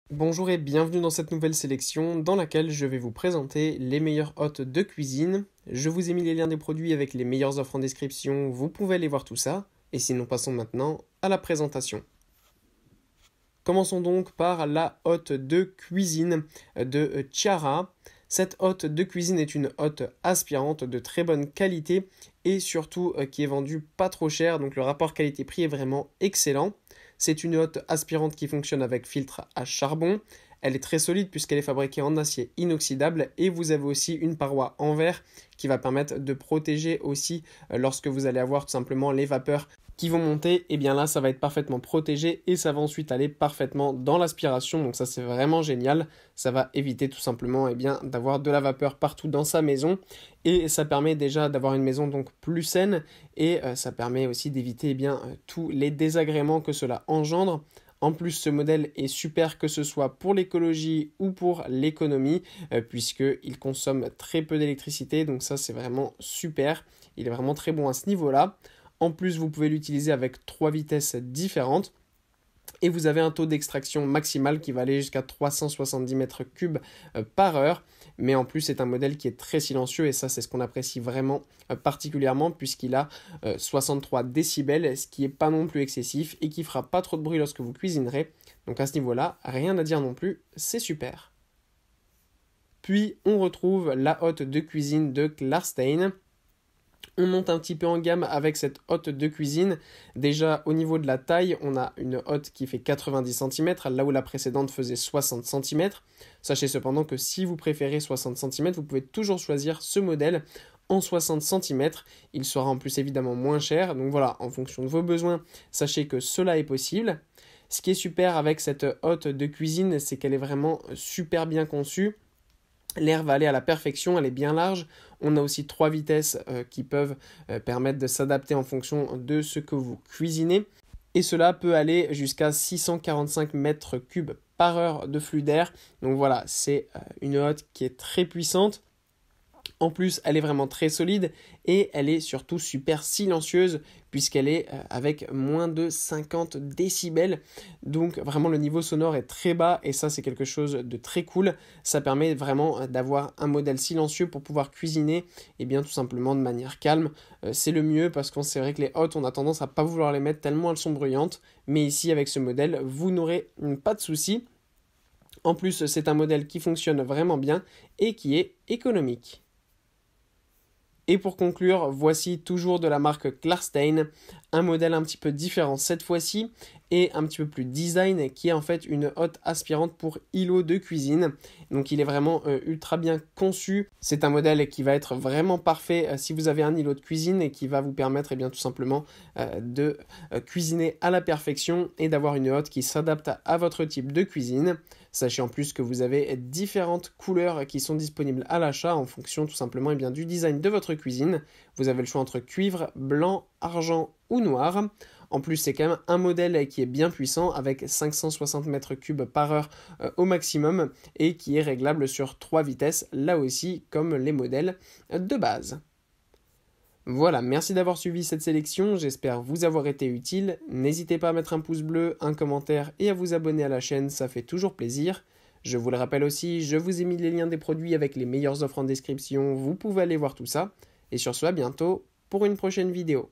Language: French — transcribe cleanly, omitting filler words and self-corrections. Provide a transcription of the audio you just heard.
Bonjour et bienvenue dans cette nouvelle sélection dans laquelle je vais vous présenter les meilleurs hôtes de cuisine. Je vous ai mis les liens des produits avec les meilleures offres en description, vous pouvez aller voir tout ça. Et sinon passons maintenant à la présentation. Commençons donc par la hotte de cuisine de Chiara. Cette hotte de cuisine est une hotte aspirante de très bonne qualité et surtout qui est vendue pas trop cher, donc le rapport qualité-prix est vraiment excellent. C'est une hotte aspirante qui fonctionne avec filtre à charbon. Elle est très solide puisqu'elle est fabriquée en acier inoxydable et vous avez aussi une paroi en verre qui va permettre de protéger aussi lorsque vous allez avoir tout simplement les vapeurs qui vont monter, et bien là ça va être parfaitement protégé et ça va ensuite aller parfaitement dans l'aspiration, donc ça c'est vraiment génial, ça va éviter tout simplement d'avoir de la vapeur partout dans sa maison et ça permet déjà d'avoir une maison donc plus saine et ça permet aussi d'éviter tous les désagréments que cela engendre. En plus, ce modèle est super que ce soit pour l'écologie ou pour l'économie, puisqu'il consomme très peu d'électricité, donc ça c'est vraiment super, il est vraiment très bon à ce niveau-là. En plus, vous pouvez l'utiliser avec 3 vitesses différentes. Et vous avez un taux d'extraction maximal qui va aller jusqu'à 370 mètres cubes par heure. Mais en plus, c'est un modèle qui est très silencieux et ça, c'est ce qu'on apprécie vraiment particulièrement puisqu'il a 63 décibels, ce qui n'est pas non plus excessif et qui fera pas trop de bruit lorsque vous cuisinerez. Donc à ce niveau-là, rien à dire non plus, c'est super. Puis, on retrouve la hotte de cuisine de Klarstein. On monte un petit peu en gamme avec cette hotte de cuisine. Déjà au niveau de la taille, on a une hotte qui fait 90 cm, là où la précédente faisait 60 cm. Sachez cependant que si vous préférez 60 cm, vous pouvez toujours choisir ce modèle en 60 cm. Il sera en plus évidemment moins cher. Donc voilà, en fonction de vos besoins, sachez que cela est possible. Ce qui est super avec cette hotte de cuisine, c'est qu'elle est vraiment super bien conçue. L'air va aller à la perfection, elle est bien large. On a aussi 3 vitesses qui peuvent permettre de s'adapter en fonction de ce que vous cuisinez. Et cela peut aller jusqu'à 645 mètres cubes par heure de flux d'air. Donc voilà, c'est une hotte qui est très puissante. En plus, elle est vraiment très solide et elle est surtout super silencieuse puisqu'elle est avec moins de 50 décibels. Donc vraiment le niveau sonore est très bas et ça c'est quelque chose de très cool. Ça permet vraiment d'avoir un modèle silencieux pour pouvoir cuisiner et bien tout simplement de manière calme. C'est le mieux parce que c'est vrai que les hottes on a tendance à pas vouloir les mettre tellement elles sont bruyantes. Mais ici avec ce modèle vous n'aurez pas de soucis. En plus c'est un modèle qui fonctionne vraiment bien et qui est économique. Et pour conclure, voici toujours de la marque Klarstein, un modèle un petit peu différent cette fois-ci et un petit peu plus design qui est en fait une hotte aspirante pour îlot de cuisine. Donc il est vraiment ultra bien conçu. C'est un modèle qui va être vraiment parfait si vous avez un îlot de cuisine et qui va vous permettre tout simplement de cuisiner à la perfection et d'avoir une hotte qui s'adapte à votre type de cuisine. Sachez en plus que vous avez différentes couleurs qui sont disponibles à l'achat en fonction tout simplement du design de votre cuisine. Vous avez le choix entre cuivre, blanc, argent ou noir. En plus, c'est quand même un modèle qui est bien puissant avec 560 mètres cubes par heure au maximum et qui est réglable sur 3 vitesses, là aussi comme les modèles de base. Voilà, merci d'avoir suivi cette sélection, j'espère vous avoir été utile. N'hésitez pas à mettre un pouce bleu, un commentaire et à vous abonner à la chaîne, ça fait toujours plaisir. Je vous le rappelle aussi, je vous ai mis les liens des produits avec les meilleures offres en description, vous pouvez aller voir tout ça. Et sur ce, à bientôt pour une prochaine vidéo.